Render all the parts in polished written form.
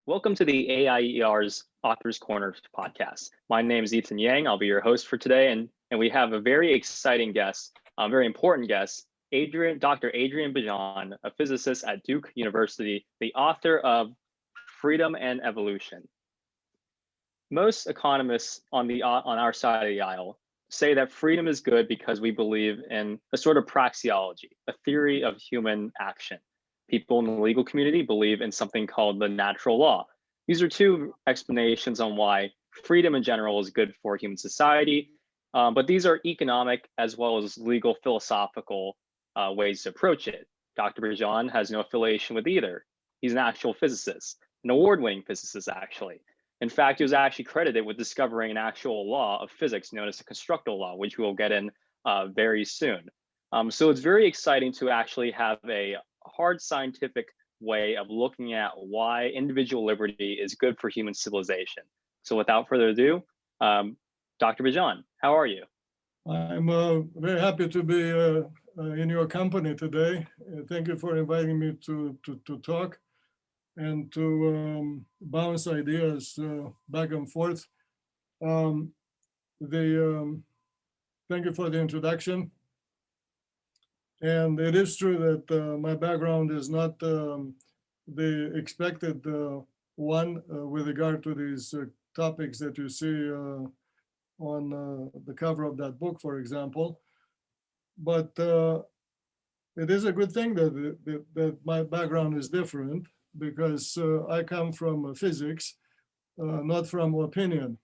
Welcome to the AIER's Authors Corner podcast. My name is Ethan Yang. I'll be your host for today, and we have a very exciting guest, a very important guest, Dr. Adrian Bejan, a physicist at Duke University, the author of Freedom and Evolution. Most economists on our side of the aisle say that freedom is good because we believe in a sort of praxeology, a theory of human action. People in the legal community believe in something called the natural law. These are two explanations on why freedom in general is good for human society, but these are economic as well as legal philosophical ways to approach it. Dr. Bejan has no affiliation with either. He's an actual physicist, an award-winning physicist actually. In fact, he was actually credited with discovering an actual law of physics known as the constructal law, which we'll get in very soon. So it's very exciting to actually have a hard scientific way of looking at why individual liberty is good for human civilization. So without further ado, Dr. Bejan, how are you? I'm very happy to be in your company today. Thank you for inviting me to talk and to bounce ideas back and forth. Thank you for the introduction. And it is true that my background is not the expected one with regard to these topics that you see on the cover of that book, for example. But it is a good thing that my background is different because I come from physics, not from opinion.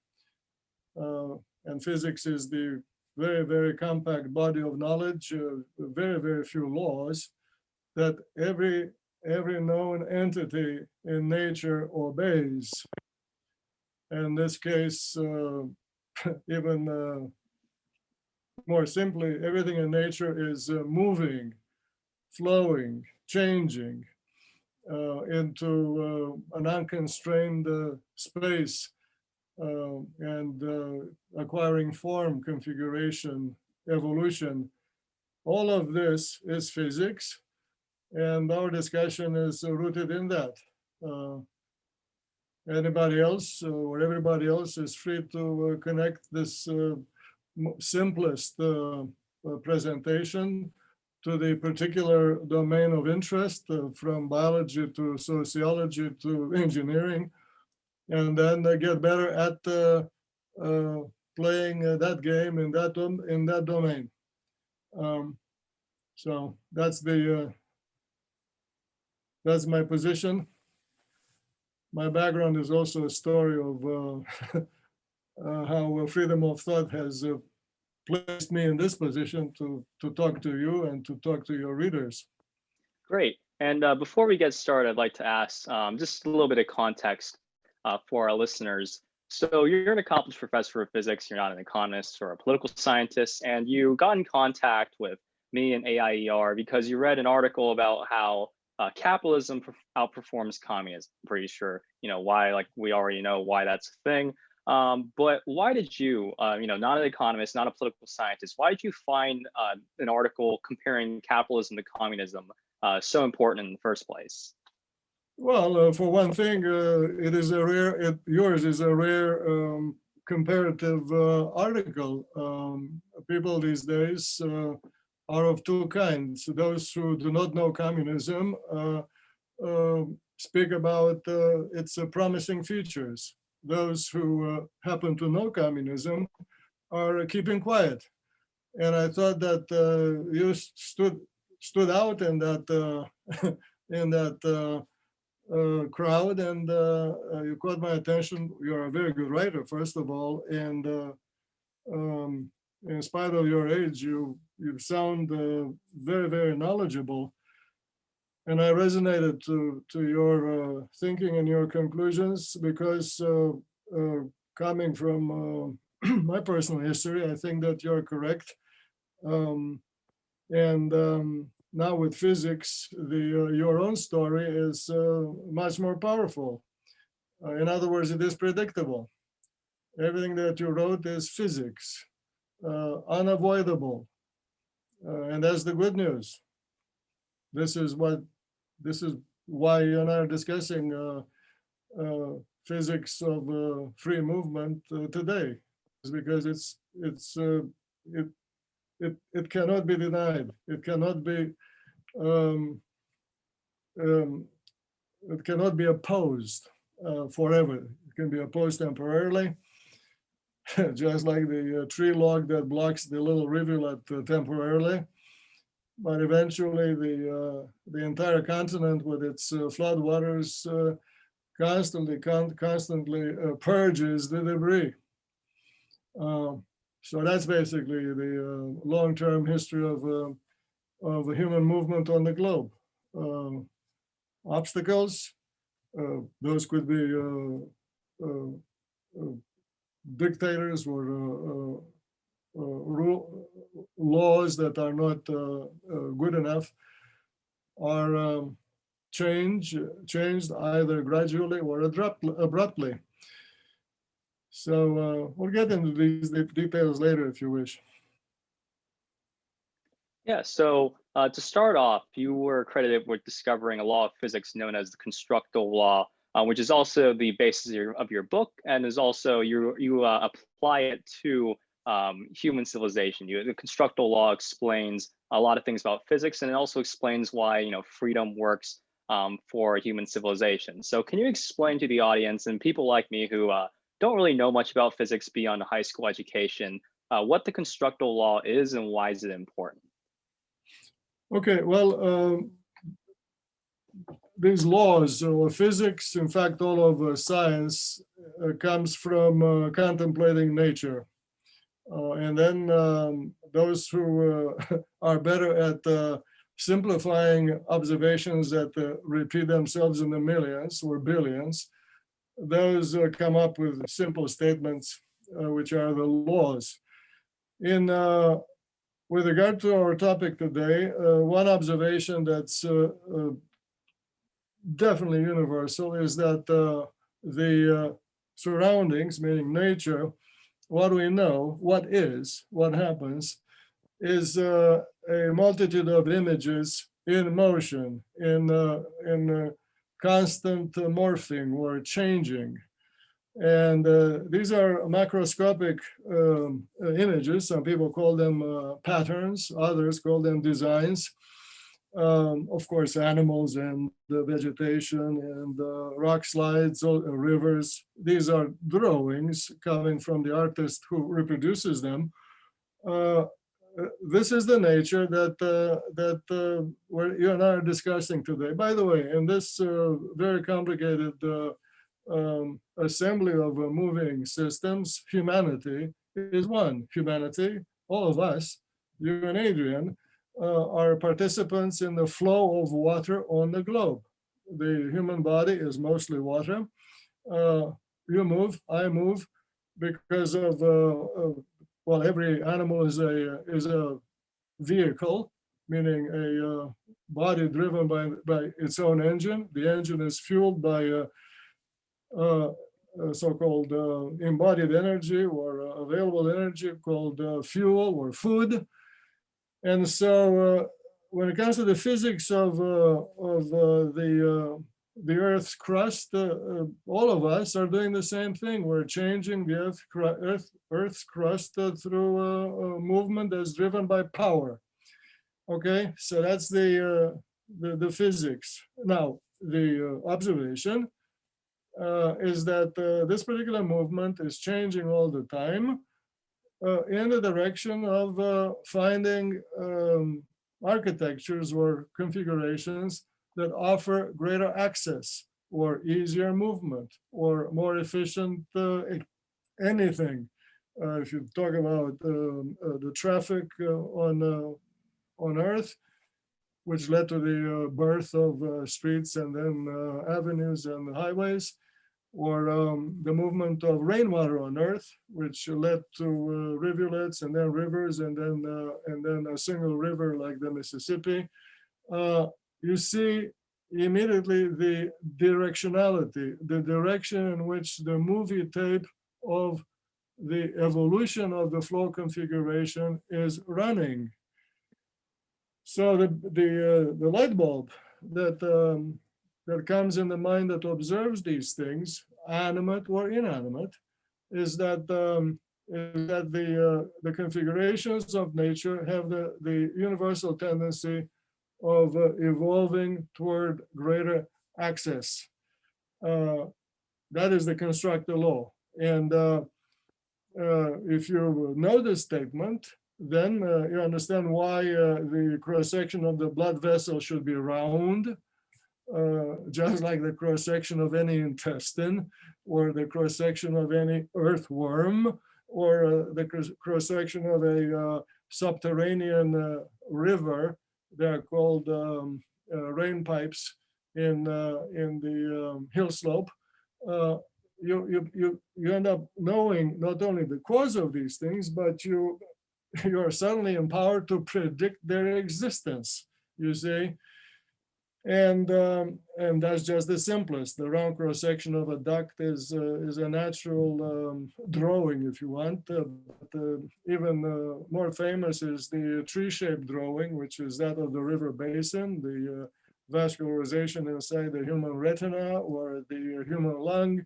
And physics is the very, very compact body of knowledge, very, very few laws that every known entity in nature obeys. In this case, even more simply, everything in nature is moving, flowing, changing into an unconstrained space. And acquiring form, configuration, evolution. All of this is physics, and our discussion is rooted in that. Anybody else or everybody else is free to connect this simplest presentation to the particular domain of interest, from biology to sociology to engineering, and then get better at playing that game in that domain. So that's my position. My background is also a story of how freedom of thought has placed me in this position to talk to you and to talk to your readers. Great. And before we get started, I'd like to ask just a little bit of context for our listeners. So you're an accomplished professor of physics, you're not an economist or a political scientist, and you got in contact with me and AIER because you read an article about how capitalism outperforms communism. I'm pretty sure, why, like we already know why that's a thing. But why did you, not an economist, not a political scientist, why did you find an article comparing capitalism to communism so important in the first place? Well, for one thing, yours is a rare comparative article. People these days are of two kinds. Those who do not know communism speak about its promising features. Those who happen to know communism are keeping quiet. And I thought that you stood out in that crowd, and you caught my attention. You're a very good writer, first of all, and in spite of your age, you sound very, very knowledgeable. And I resonated to your thinking and your conclusions because coming from my personal history, I think that you're correct. Now with physics, your own story is much more powerful. In other words, it is predictable. Everything that you wrote is physics, unavoidable. And that's the good news. This is why you and I are discussing physics of free movement today, is because it cannot be denied. It cannot be um, um, it cannot be opposed forever. It can be opposed temporarily, just like the tree log that blocks the little rivulet temporarily. But eventually, the entire continent with its floodwaters constantly purges the debris. So that's basically the long-term history of human movement on the globe. Obstacles, those could be dictators or laws that are not good enough, are changed either gradually or abruptly. So we'll get into these details later if you wish. Yeah, so to start off, you were credited with discovering a law of physics known as the constructal law, which is also the basis of your book, and is also you apply it to human civilization. The constructal law explains a lot of things about physics, and it also explains why freedom works for human civilization. So can you explain to the audience and people like me who don't really know much about physics beyond high school education, what the constructal law is and why is it important? Okay, well, these laws of physics, in fact, all of science comes from contemplating nature. And then those who are better at simplifying observations that repeat themselves in the millions or billions, those come up with simple statements, which are the laws. With regard to our topic today, one observation that's definitely universal is that the surroundings, meaning nature, what we know, what happens, is a multitude of images in motion, in constant morphing or changing. And these are macroscopic images. Some people call them patterns, others call them designs. Of course, animals and vegetation and rock slides, rivers. These are drawings coming from the artist who reproduces them. This is the nature that you and I are discussing today. By the way, in this very complicated assembly of moving systems, humanity is one. Humanity, all of us, you and Adrian, are participants in the flow of water on the globe. The human body is mostly water. You move, I move, because of well, every animal is a vehicle, meaning a body driven by its own engine. The engine is fueled by so-called embodied energy or available energy called fuel or food. And so when it comes to the physics of the Earth's crust, all of us are doing the same thing. We're changing the Earth's crust through a movement that's driven by power. Okay, so that's the physics. Now, the observation is that this particular movement is changing all the time in the direction of finding architectures or configurations that offer greater access or easier movement or more efficient anything. If you talk about the traffic on Earth, which led to the birth of streets and then avenues and highways, or the movement of rainwater on Earth, which led to rivulets and then rivers and then a single river like the Mississippi. You see immediately the directionality, the direction in which the movie tape of the evolution of the flow configuration is running. So the light bulb that comes in the mind that observes these things, animate or inanimate, is that the configurations of nature have the universal tendency of evolving toward greater access. That is the constructal law. And if you know this statement, then you understand why the cross-section of the blood vessel should be round, just like the cross-section of any intestine, or the cross-section of any earthworm, or the cross-section of a subterranean river. They're called rain pipes in the hill slope. You end up knowing not only the cause of these things, but you are suddenly empowered to predict their existence, you see. And that's just the simplest. The round cross section of a duct is a natural drawing, if you want. But even more famous is the tree-shaped drawing, which is that of the river basin, the vascularization inside the human retina or the human lung,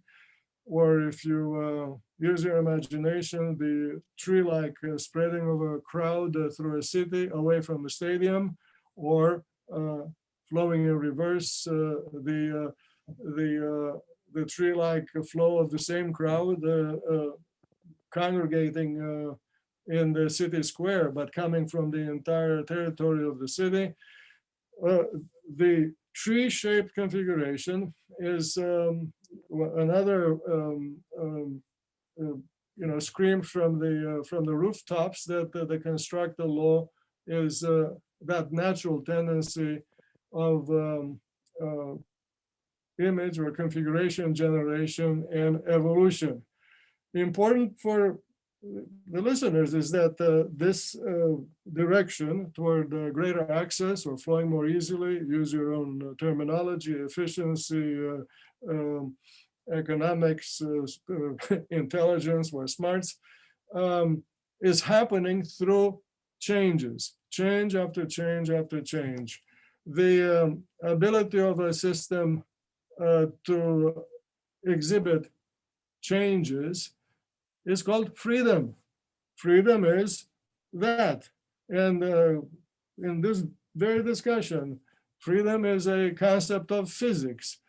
or if you use your imagination, the tree-like spreading of a crowd through a city away from the stadium, or flowing in reverse, the tree-like flow of the same crowd congregating in the city square, but coming from the entire territory of the city. The tree-shaped configuration is another scream from the rooftops that the constructal law is that natural tendency of image or configuration generation and evolution. Important for the listeners is that this direction toward greater access or flowing more easily, use your own terminology, efficiency, economics, intelligence, or smarts, is happening through changes, change after change after change. The ability of a system to exhibit changes is called freedom. Freedom is that. And in this very discussion, freedom is a concept of physics.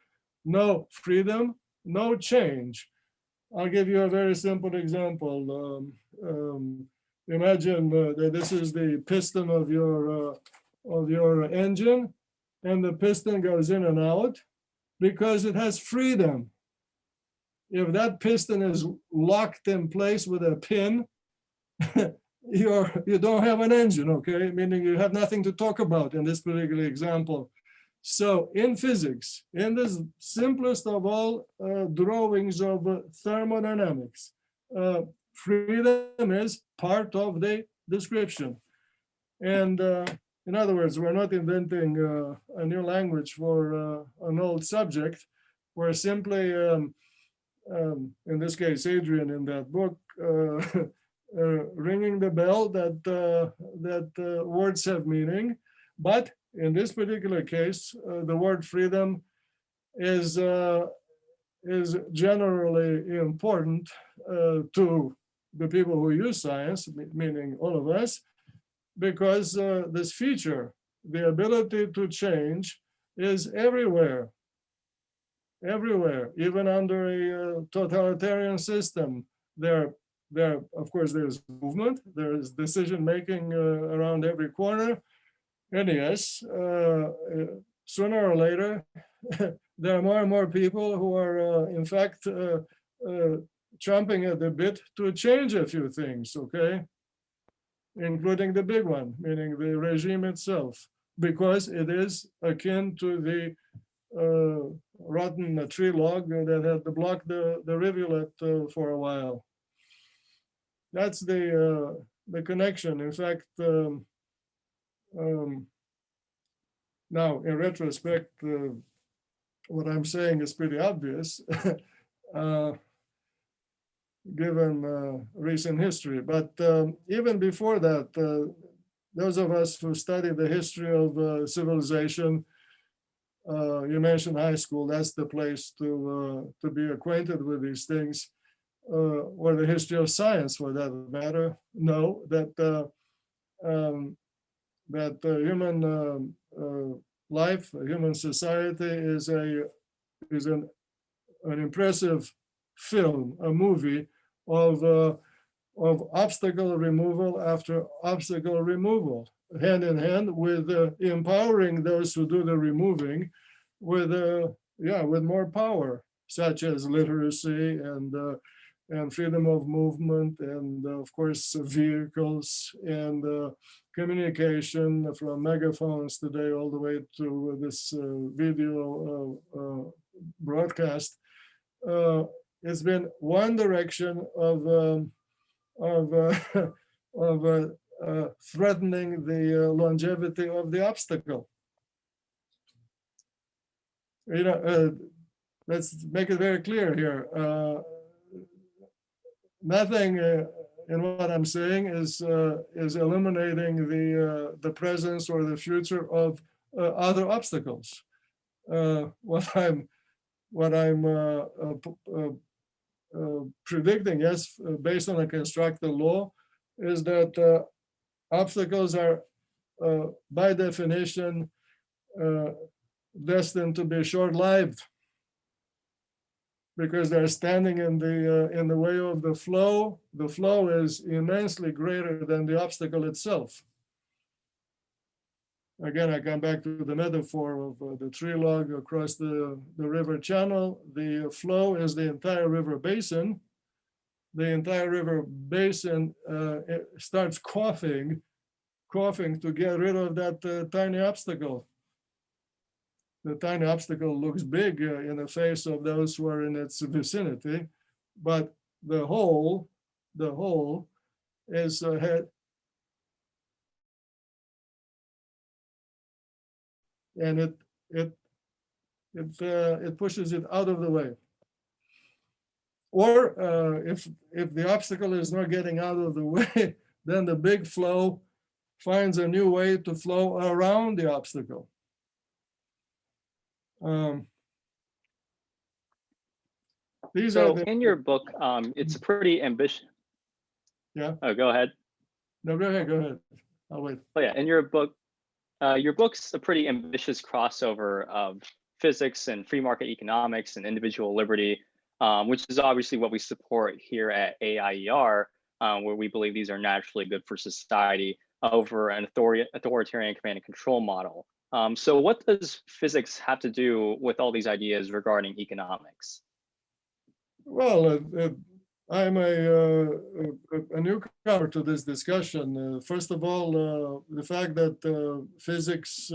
No freedom, no change. I'll give you a very simple example. Imagine that this is the piston of your engine, and the piston goes in and out because it has freedom. If that piston is locked in place with a pin, you don't have an engine, okay? Meaning you have nothing to talk about in this particular example. So in physics, in this simplest of all drawings of thermodynamics, freedom is part of the description. And in other words, we're not inventing a new language for an old subject. We're simply in this case, Adrian in that book, ringing the bell that words have meaning. But in this particular case, the word freedom is generally important to the people who use science, meaning all of us, because this feature, the ability to change, is everywhere. Everywhere, even under a totalitarian system, there, of course, there's movement, there's decision-making around every corner. And yes, sooner or later, there are more and more people who are, in fact, chomping at the bit to change a few things, okay? Including the big one, meaning the regime itself, because it is akin to the rotten tree log that had to block the rivulet for a while. That's the connection. In fact, now in retrospect, what I'm saying is pretty obvious, given recent history. But even before that, those of us who study the history of civilization You mentioned high school. That's the place to be acquainted with these things, or the history of science, for that matter. Know that human life, human society is an impressive film, a movie of obstacle removal after obstacle removal, hand in hand with empowering those who do the removing with more power, such as literacy and freedom of movement, and of course vehicles and communication, from megaphones today all the way to this video broadcast. It's been one direction of threatening the longevity of the obstacle. Let's make it very clear here. Nothing in what I'm saying is eliminating the presence or the future of other obstacles. What I'm predicting, yes, based on a constructal law, is that obstacles are, by definition, destined to be short-lived, because they're standing in the way of the flow. The flow is immensely greater than the obstacle itself. Again, I come back to the metaphor of the tree log across the river channel. The flow is the entire river basin. The entire river basin it starts coughing to get rid of that tiny obstacle. The tiny obstacle looks big in the face of those who are in its vicinity, but the whole is and it pushes it out of the way. Or if the obstacle is not getting out of the way, then the big flow finds a new way to flow around the obstacle. These So are the, in your book, it's a pretty ambitious. Yeah. Oh, go ahead. No, go ahead. I'll wait. Oh yeah, in your book's a pretty ambitious crossover of physics and free market economics and individual liberty, which is obviously what we support here at AIER, where we believe these are naturally good for society over an authoritarian command and control model. So what does physics have to do with all these ideas regarding economics? Well, I'm a newcomer to this discussion. First of all, the fact that physics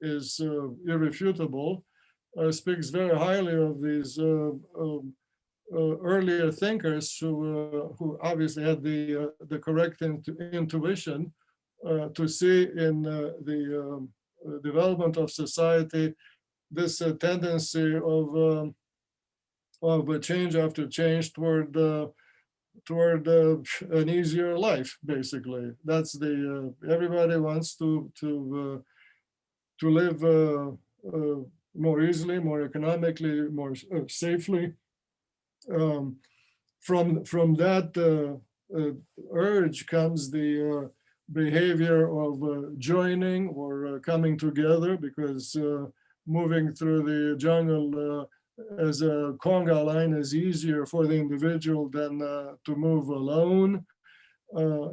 is irrefutable speaks very highly of these earlier thinkers who obviously had the correct intuition to see in the development of society this tendency of change after change toward an easier life. Basically, that's everybody wants to live more easily, more economically, more safely. From that urge comes the behavior of joining or coming together, because moving through the jungle as a conga line is easier for the individual than to move alone.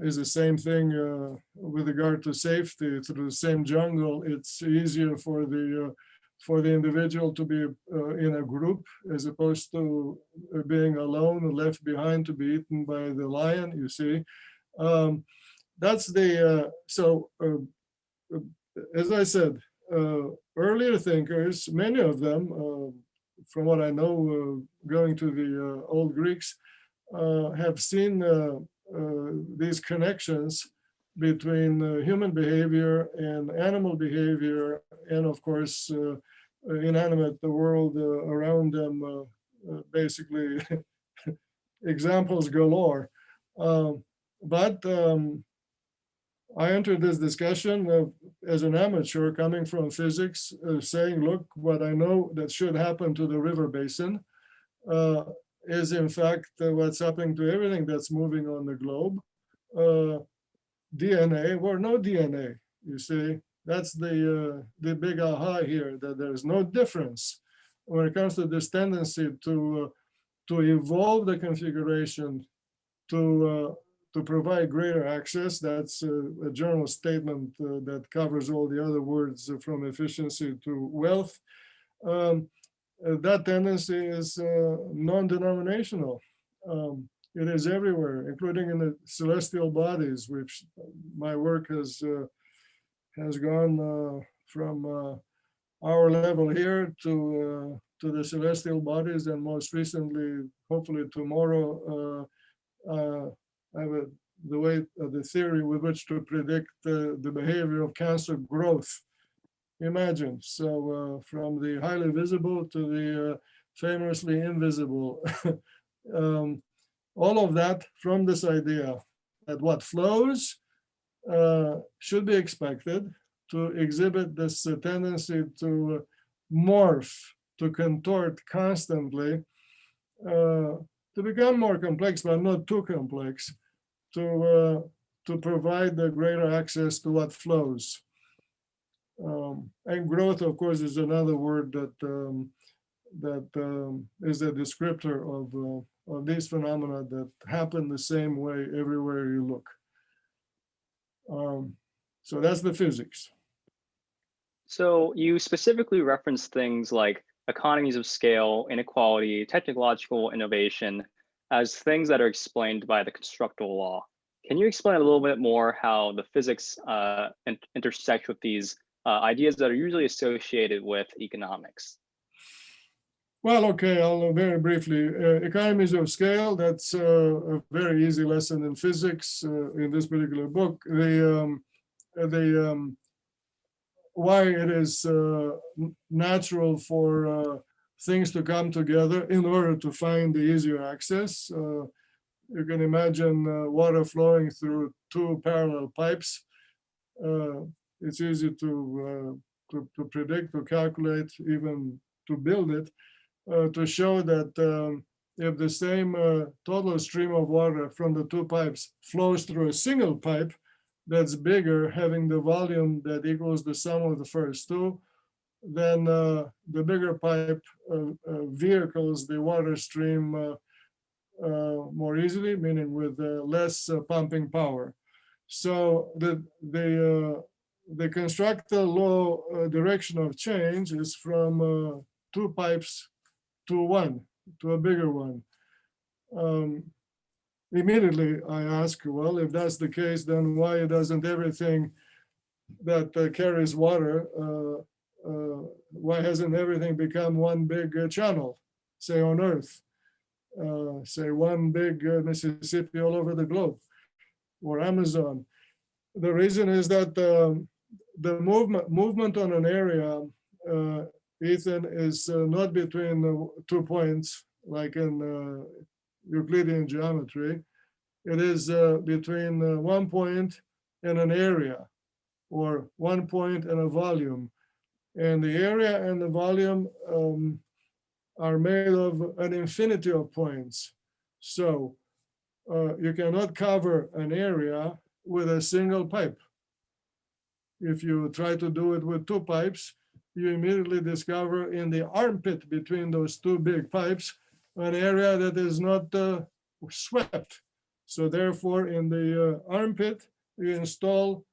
Is the same thing with regard to safety. Through the same jungle, it's easier for the individual to be in a group as opposed to being alone and left behind to be eaten by the lion, you see. That's as I said, earlier thinkers, many of them, from what I know, going to the old Greeks, have seen these connections between human behavior and animal behavior, and of course, inanimate the world around them, basically examples galore. But I entered this discussion as an amateur coming from physics, saying, look, what I know that should happen to the river basin is in fact what's happening to everything that's moving on the globe. DNA, or no DNA, you see, that's the big aha here, that there's no difference when it comes to this tendency to evolve the configuration to provide greater access. That's a general statement that covers all the other words from efficiency to wealth. That tendency is non-denominational. It is everywhere, including in the celestial bodies, which my work has gone from our level here to the celestial bodies, and most recently, hopefully tomorrow, I have the theory with which to predict the behavior of cancer growth. Imagine, so from the highly visible to the famously invisible. All of that from this idea that what flows should be expected to exhibit this tendency to morph, to contort constantly, to become more complex, but not too complex, to provide the greater access to what flows. And growth, of course, is another word that is a descriptor of these phenomena that happen the same way everywhere you look. So that's the physics. So you specifically reference things like economies of scale, inequality, technological innovation as things that are explained by the constructal law. Can you explain a little bit more how the physics intersect with these ideas that are usually associated with economics? Well, okay, I'll very briefly. Economies of scale, that's a very easy lesson in physics in this particular book. Why it is natural for things to come together in order to find the easier access. You can imagine water flowing through two parallel pipes. It's easy to predict, to calculate, even to build it, to show that if the same total stream of water from the two pipes flows through a single pipe that's bigger, having the volume that equals the sum of the first two, then the bigger pipe vehicles the water stream more easily, meaning with less pumping power. So the constructal law direction of change is from two pipes to one, to a bigger one. Immediately I ask, well, if that's the case, then why doesn't everything that carries water, why hasn't everything become one big channel, say on Earth, say one big Mississippi all over the globe, or Amazon? The reason is that the movement on an area, Ethan, is not between 2 points, like in Euclidean geometry. It is between 1 point and an area, or 1 point and a volume. And the area and the volume are made of an infinity of points. So you cannot cover an area with a single pipe. If you try to do it with two pipes, you immediately discover in the armpit between those two big pipes an area that is not swept. So therefore, in the armpit, you install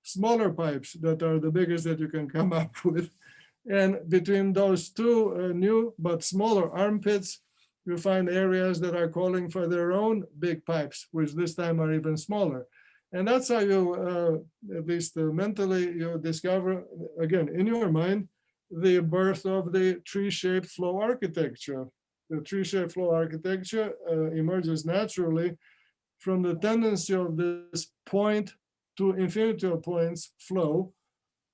smaller pipes that are the biggest that you can come up with. And between those two new but smaller armpits, you find areas that are calling for their own big pipes, which this time are even smaller. And that's how you, at least mentally, you discover, again, in your mind, the birth of the tree-shaped flow architecture. The tree-shaped flow architecture emerges naturally from the tendency of this point to infinity of points flow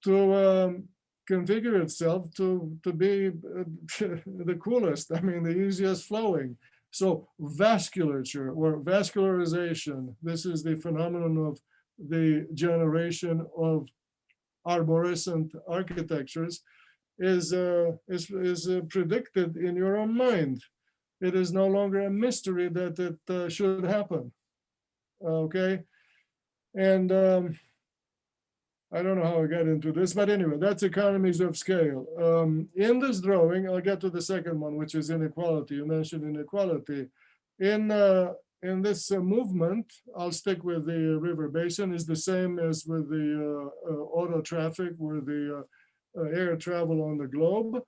to configure itself to be the coolest, I mean, the easiest flowing. So vasculature or vascularization, this is the phenomenon of the generation of arborescent architectures is predicted in your own mind. It is no longer a mystery that it should happen. Okay, and I don't know how I got into this, but anyway, that's economies of scale. In this drawing, I'll get to the second one, which is inequality. You mentioned inequality. In this movement, I'll stick with the river basin, is the same as with the auto traffic, where the air travel on the globe.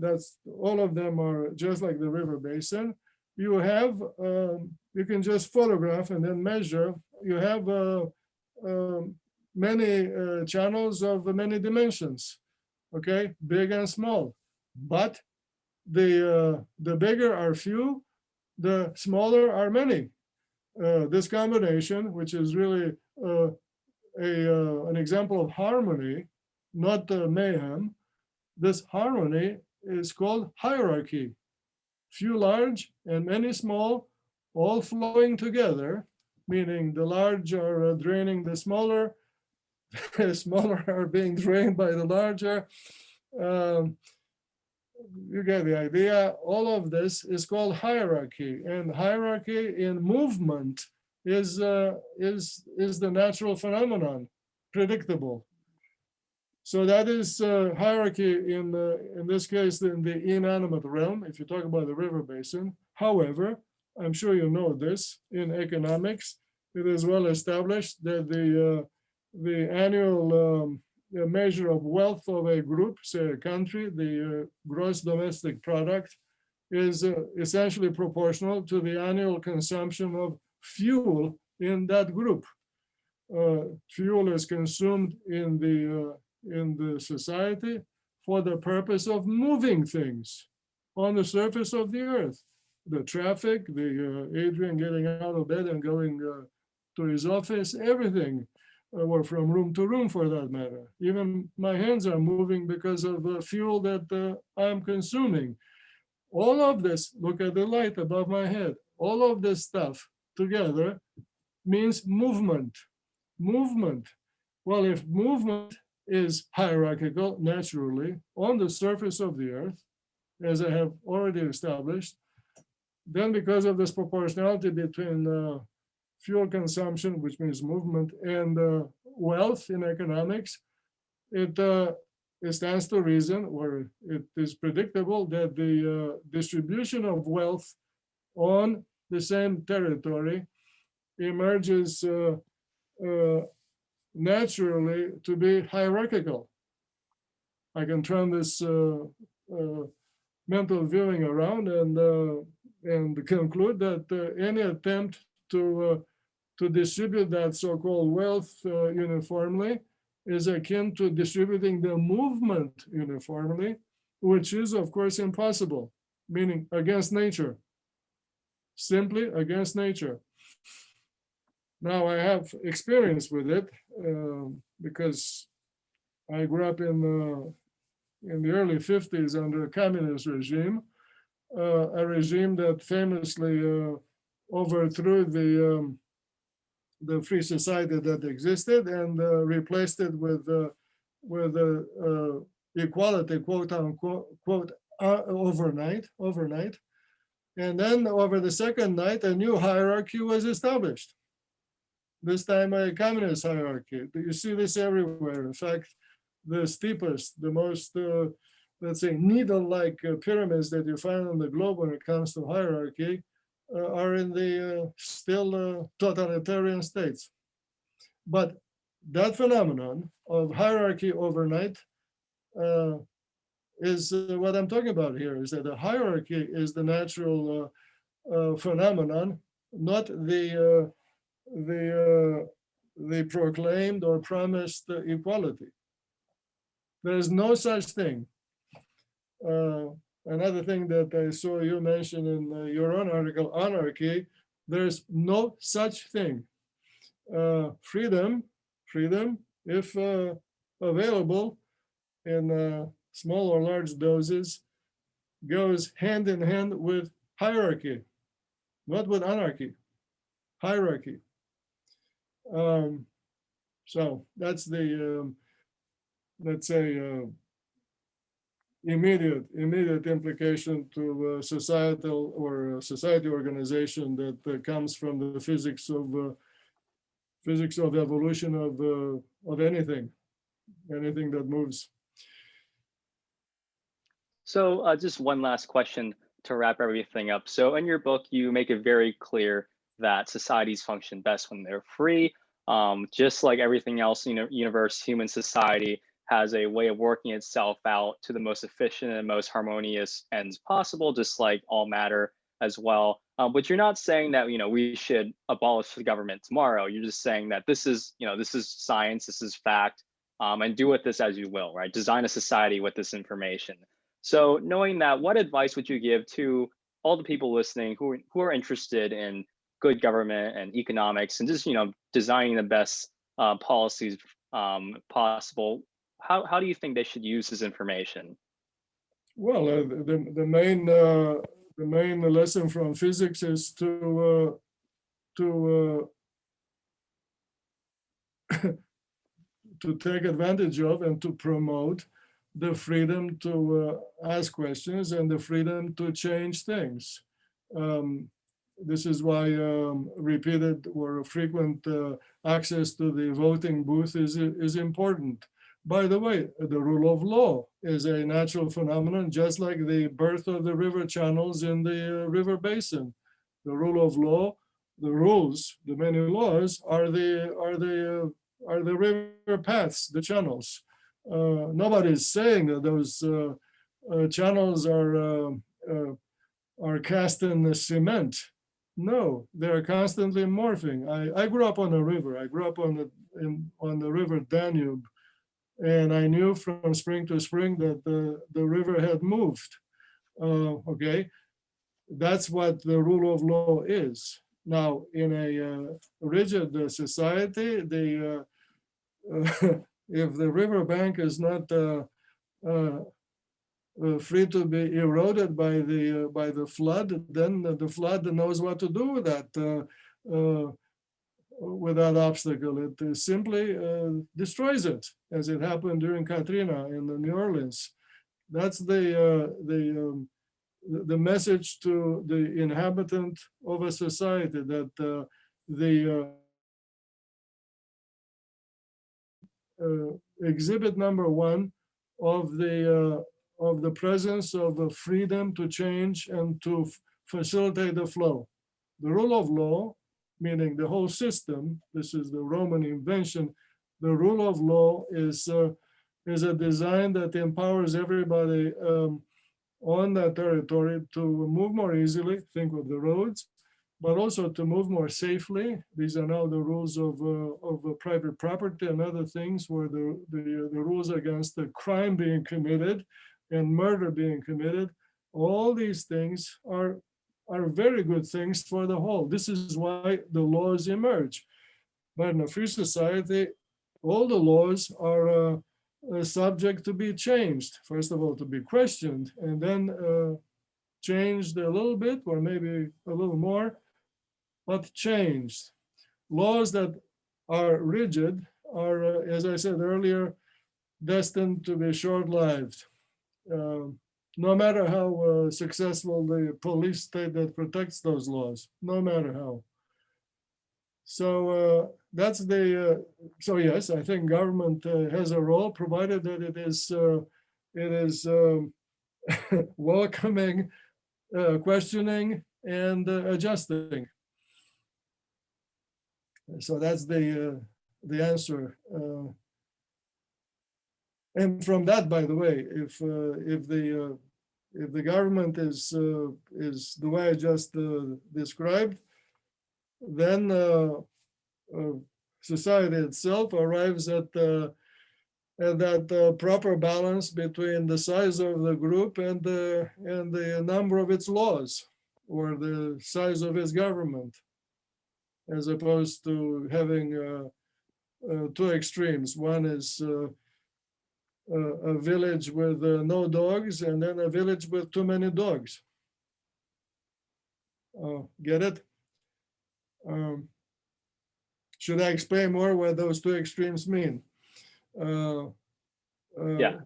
That's all of them are just like the river basin. You have, you can just photograph and then measure. You have many channels of many dimensions, okay, big and small. But the bigger are few, the smaller are many. This combination, which is really an example of harmony, not mayhem, this harmony is called hierarchy. Few large and many small, all flowing together, meaning the large are draining the smaller, the smaller are being drained by the larger. You get the idea. All of this is called hierarchy, and hierarchy in movement is the natural phenomenon, predictable. So that is hierarchy in this case in the inanimate realm, if you talk about the river basin. However, I'm sure you know this, in economics, it is well established that the annual measure of wealth of a group, say a country, the gross domestic product, is essentially proportional to the annual consumption of fuel in that group. Fuel is consumed in the society for the purpose of moving things on the surface of the earth. The traffic, the Adrian getting out of bed and going to his office, everything, or from room to room for that matter. Even my hands are moving because of the fuel that I'm consuming. All of this, look at the light above my head, all of this stuff together means movement. Movement. Well, if movement is hierarchical, naturally, on the surface of the earth, as I have already established, then because of this proportionality between fuel consumption, which means movement, and wealth in economics, it stands to reason, or it is predictable, that the distribution of wealth on the same territory emerges naturally to be hierarchical. I can turn this mental viewing around and conclude that any attempt to distribute that so-called wealth uniformly is akin to distributing the movement uniformly, which is, of course, impossible, meaning against nature, simply against nature. Now, I have experience with it because I grew up in the early 50s under a communist regime, a regime that famously overthrew the free society that existed and replaced it with equality, quote unquote, overnight. And then over the second night, a new hierarchy was established. This time a communist hierarchy. You see this everywhere. In fact, the steepest, the most, let's say, needle-like pyramids that you find on the globe when it comes to hierarchy are in the still totalitarian states. But that phenomenon of hierarchy overnight is what I'm talking about here, is that the hierarchy is the natural phenomenon, not the proclaimed or promised equality. There is no such thing. Another thing that I saw you mention in your own article, anarchy, there's no such thing. Freedom, if available in small or large doses, goes hand in hand with hierarchy, not with anarchy, hierarchy. So that's the, let's say, immediate implication to societal or society organization that comes from the physics of evolution of anything that moves. So just one last question to wrap everything up. So in your book, you make it very clear that societies function best when they're free. Just like everything else, universe, human society has a way of working itself out to the most efficient and most harmonious ends possible, just like all matter as well. But you're not saying that we should abolish the government tomorrow. You're just saying that this is science, this is fact, and do with this as you will, right? Design a society with this information. So knowing that, what advice would you give to all the people listening who are interested in good government and economics and just designing the best policies possible? How do you think they should use this information? Well, the main lesson from physics is to to take advantage of and to promote the freedom to ask questions and the freedom to change things. This is why repeated or frequent access to the voting booth is important. By the way, the rule of law is a natural phenomenon, just like the birth of the river channels in the river basin. The rule of law, the rules, the many laws are the river paths, the channels. Nobody's saying that those channels are cast in the cement. No, they're constantly morphing. I grew up on a river. I grew up on the river Danube, and I knew from spring to spring that the river had moved. Okay, that's what the rule of law is. Now, in a rigid society, if the riverbank is not free to be eroded by the flood, then the flood knows what to do with that obstacle. It simply destroys it, as it happened during Katrina in New Orleans. That's the message to the inhabitant of a society, that the exhibit number one of the presence of a freedom to change and to facilitate the flow. The rule of law, meaning the whole system, this is the Roman invention. The rule of law is a design that empowers everybody on that territory to move more easily, think of the roads, but also to move more safely. These are now the rules of private property and other things, where the rules against the crime being committed and murder being committed. All these things are very good things for the whole. This is why the laws emerge. But in a free society, all the laws are subject to be changed. First of all, to be questioned, and then changed a little bit, or maybe a little more, but changed. Laws that are rigid are, as I said earlier, destined to be short-lived. No matter how successful the police state that protects those laws, no matter how. So that's so yes, I think government has a role, provided that it is welcoming, questioning, and adjusting. So that's the answer. And from that, by the way, if the government is the way I just described, then society itself arrives at that proper balance between the size of the group and the number of its laws, or the size of its government, as opposed to having two extremes. One is a village with no dogs, and then a village with too many dogs. Get it? Should I explain more what those two extremes mean? Yeah.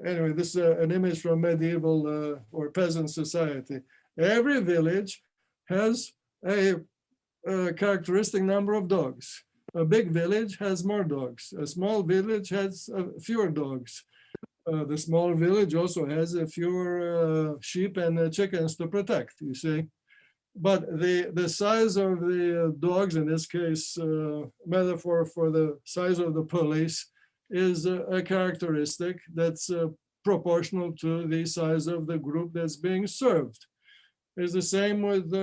Anyway, this is an image from medieval or peasant society. Every village has a characteristic number of dogs. A big village has more dogs. A small village has fewer dogs. The small village also has fewer sheep and chickens to protect, you see. But the size of the dogs, in this case, metaphor for the size of the police, is a characteristic that's proportional to the size of the group that's being served. It's the same with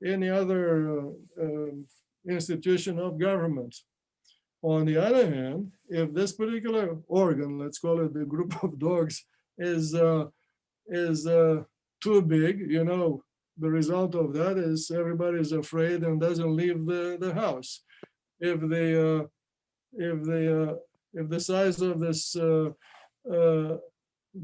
any other institution of government. On the other hand, if this particular organ, let's call it the group of dogs, is too big, you know, the result of that is everybody's afraid and doesn't leave the house. If the size of this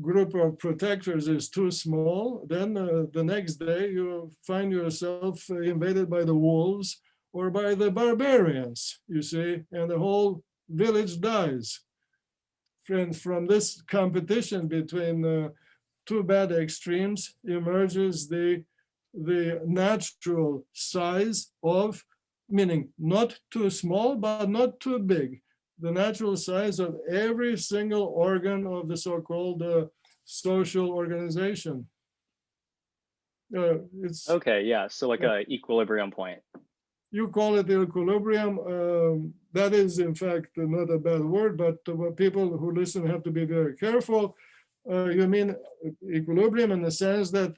group of protectors is too small, then the next day you find yourself invaded by the wolves or by the barbarians, you see, and the whole village dies. And from this competition between two bad extremes emerges the natural size of, meaning not too small, but not too big, the natural size of every single organ of the so-called social organization. It's Okay, yeah, so like a equilibrium point. You call it the equilibrium. That is, in fact, not a bad word, but people who listen have to be very careful. You mean equilibrium in the sense that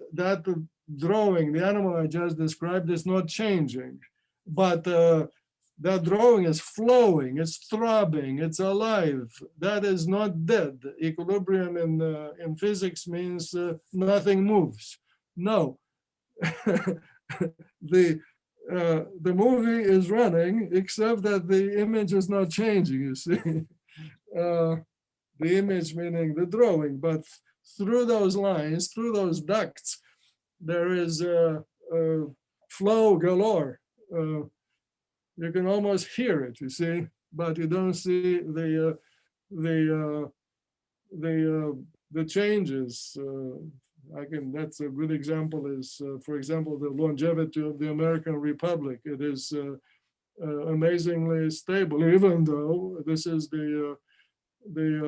drawing, the animal I just described, is not changing, but that drawing is flowing, it's throbbing, it's alive. That is not dead. Equilibrium in physics means nothing moves. No. The movie is running, except that the image is not changing, you see. The image meaning the drawing, but through those lines, through those ducts, there is a flow galore. You can almost hear it, you see, but you don't see the changes. That's a good example is, for example, the longevity of the American Republic. It is amazingly stable, even though this is the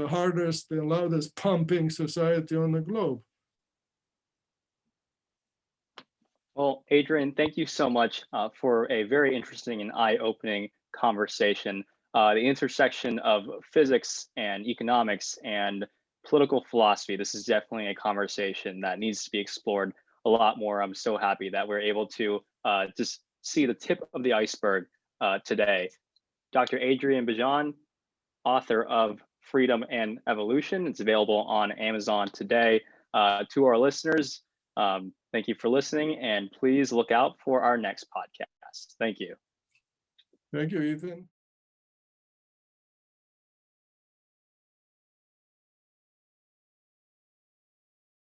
hardest and loudest pumping society on the globe. Well, Adrian, thank you so much for a very interesting and eye-opening conversation. The intersection of physics and economics and political philosophy, this is definitely a conversation that needs to be explored a lot more. I'm so happy that we're able to just see the tip of the iceberg today. Dr. Adrian Bejan, author of Freedom and Evolution. It's available on Amazon today. To our listeners, thank you for listening, and please look out for our next podcast. Thank you. Thank you, Ethan.